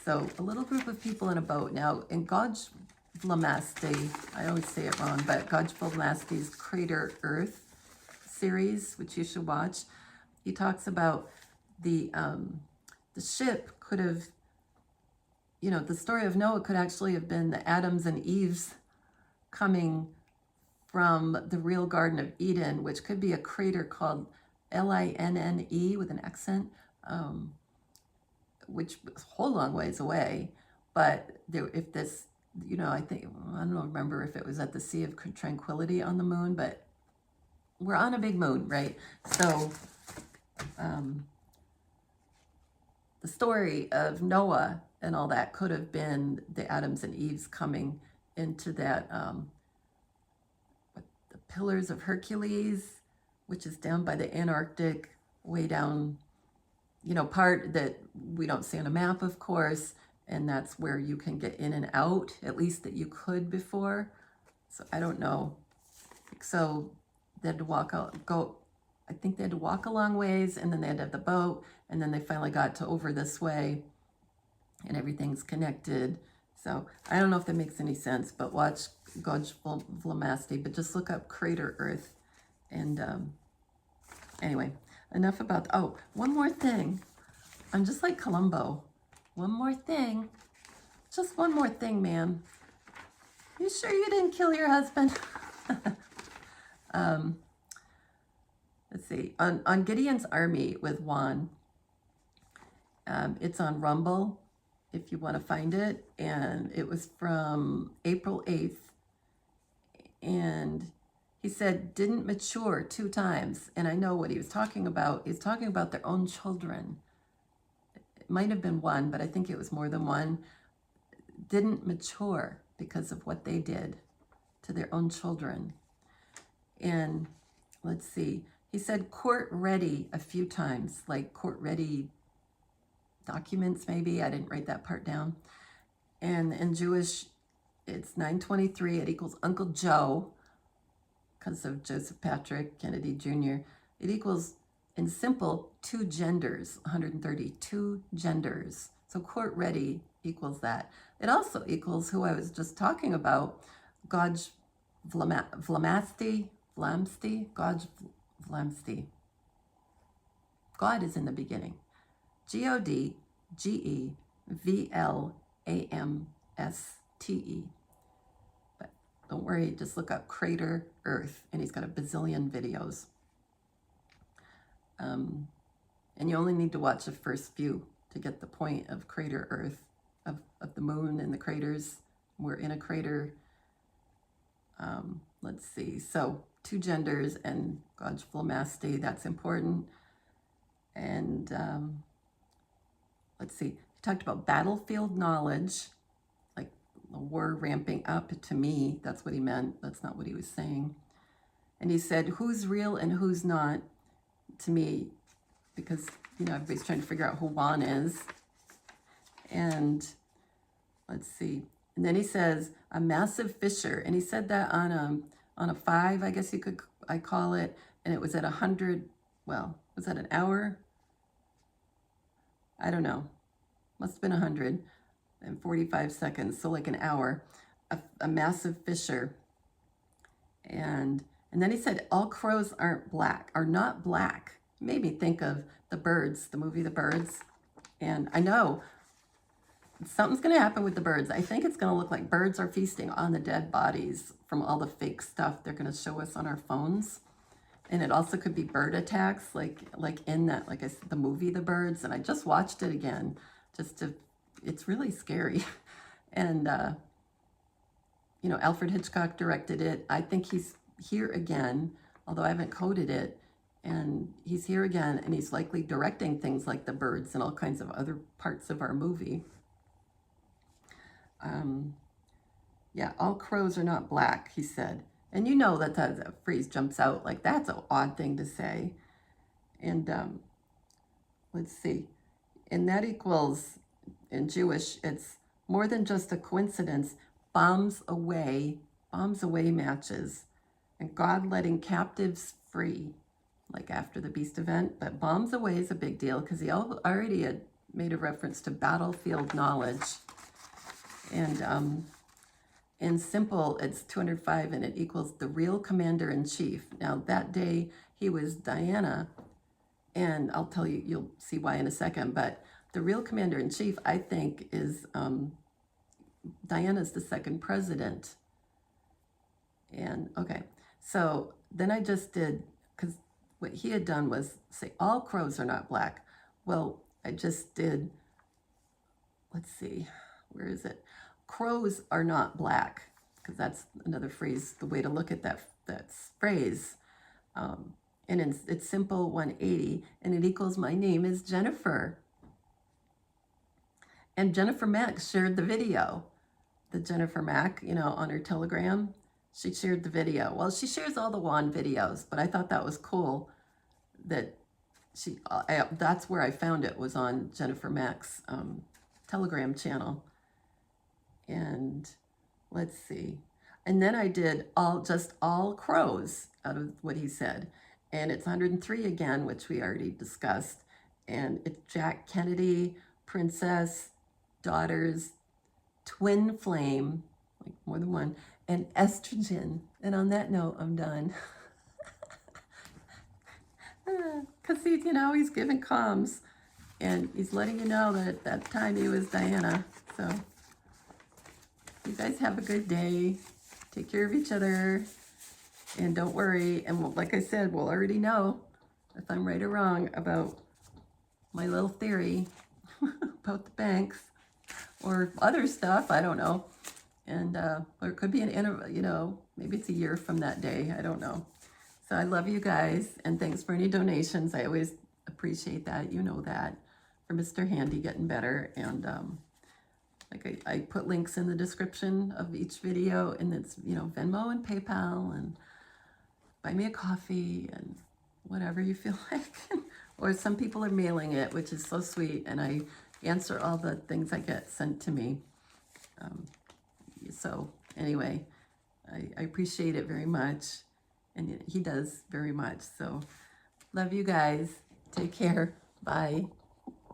So a little group of people in a boat. Now in God's Vlamasti, I always say it wrong, but God's Vlamasti's Crater Earth series, which you should watch, he talks about the ship could have, you know, the story of Noah could actually have been the Adams and Eves coming from the real Garden of Eden, which could be a crater called Linne with an accent, which was a whole long ways away. But there, if this, you know, I don't remember if it was at the Sea of Tranquility on the moon, but we're on a big moon, right? So the story of Noah and all that could have been the Adams and Eves coming into that, the Pillars of Hercules, which is down by the Antarctic, way down, you know, part that we don't see on a map, of course, and that's where you can get in and out, at least that you could before. So I don't know. So they had to I think they had to walk a long ways, and then they had to have the boat, and then they finally got to over this way, and everything's connected. So I don't know if that makes any sense, but watch God's Vlamasti, but just look up Crater Earth. And anyway, enough about, oh, one more thing. I'm just like Columbo. One more thing. Just one more thing, man. You sure you didn't kill your husband? Let's see. On Gideon's army with Juan, it's on Rumble, if you want to find it. And it was from April 8th. And he said, didn't mature 2 times. And I know what he was talking about. He's talking about their own children. It might have been 1, but I think it was more than 1. Didn't mature because of what they did to their own children. And let's see. He said court ready a few times, like court ready documents maybe. I didn't write that part down. And in Jewish, it's 923. It equals Uncle Joe, because of Joseph Patrick Kennedy Jr. It equals, in simple, 2 genders, 132 genders. So court ready equals that. It also equals who I was just talking about, God's Vlamasti, God's Vlamsti. God is in the beginning. Godgevlamste. But don't worry, just look up Crater Earth, and he's got a bazillion videos. And you only need to watch the first few to get the point of Crater Earth, of the moon and the craters. We're in a crater. let's see. So 2 genders and God's full mastery, that's important. And let's see, he talked about battlefield knowledge, like the war ramping up. To me, that's what he meant. That's not what he was saying. And he said, who's real and who's not, to me, because, you know, everybody's trying to figure out who Juan is. And let's see. And then he says, a massive fissure. And he said that on a 5, I guess I call it. And it was at 100, well, was that an hour? I don't know. Must have been 145 seconds. So like an hour, a massive fissure. And then he said, all crows are not black. It made me think of The Birds, the movie The Birds. And I know something's going to happen with the birds. I think it's going to look like birds are feasting on the dead bodies from all the fake stuff they're going to show us on our phones. And it also could be bird attacks, like in that, like I said, the movie The Birds. And I just watched it again, it's really scary. And, you know, Alfred Hitchcock directed it. I think he's here again, although I haven't coded it. And he's here again, and he's likely directing things like The Birds and all kinds of other parts of our movie. Yeah, all crows are not black, he said. And you know that phrase jumps out, like that's an odd thing to say. And let's see. And that equals, in Jewish, it's more than just a coincidence. Bombs away matches. And God letting captives free, like after the beast event. But bombs away is a big deal because he already had made a reference to battlefield knowledge. And in simple, it's 205, and it equals the real commander-in-chief. Now, that day, he was Diana, and I'll tell you, you'll see why in a second, but the real commander-in-chief, I think, is Diana's the second president. And, okay, so then I just did, because what he had done was say, all crows are not black. Well, I just did, let's see, where is it? Crows are not black, because that's another phrase, the way to look at that phrase. And it's simple 180, and it equals my name is Jennifer. And Jennifer Mack shared the video. The Jennifer Mack, you know, on her Telegram, she shared the video. Well, she shares all the Juan videos, but I thought that was cool that that's where I found it, was on Jennifer Mack's Telegram channel. And let's see. And then I did all crows out of what he said. And it's 103 again, which we already discussed. And it's Jack Kennedy, princess, daughters, twin flame, like more than one, and estrogen. And on that note, I'm done. Because he's, you know, he's giving comms. And he's letting you know that at that time he was Diana. So you guys have a good day. Take care of each other. And don't worry. And like I said, we'll already know if I'm right or wrong about my little theory about the banks or other stuff. I don't know. And or it could be an interval, you know, maybe it's a year from that day. I don't know. So I love you guys. And thanks for any donations. I always appreciate that. You know that. For Mr. Handy getting better. And like I put links in the description of each video, and it's, you know, Venmo and PayPal, and buy me a coffee and whatever you feel like. Or some people are mailing it, which is so sweet, and I answer all the things I get sent to me. So anyway, I appreciate it very much, and he does very much. So love you guys. Take care. Bye.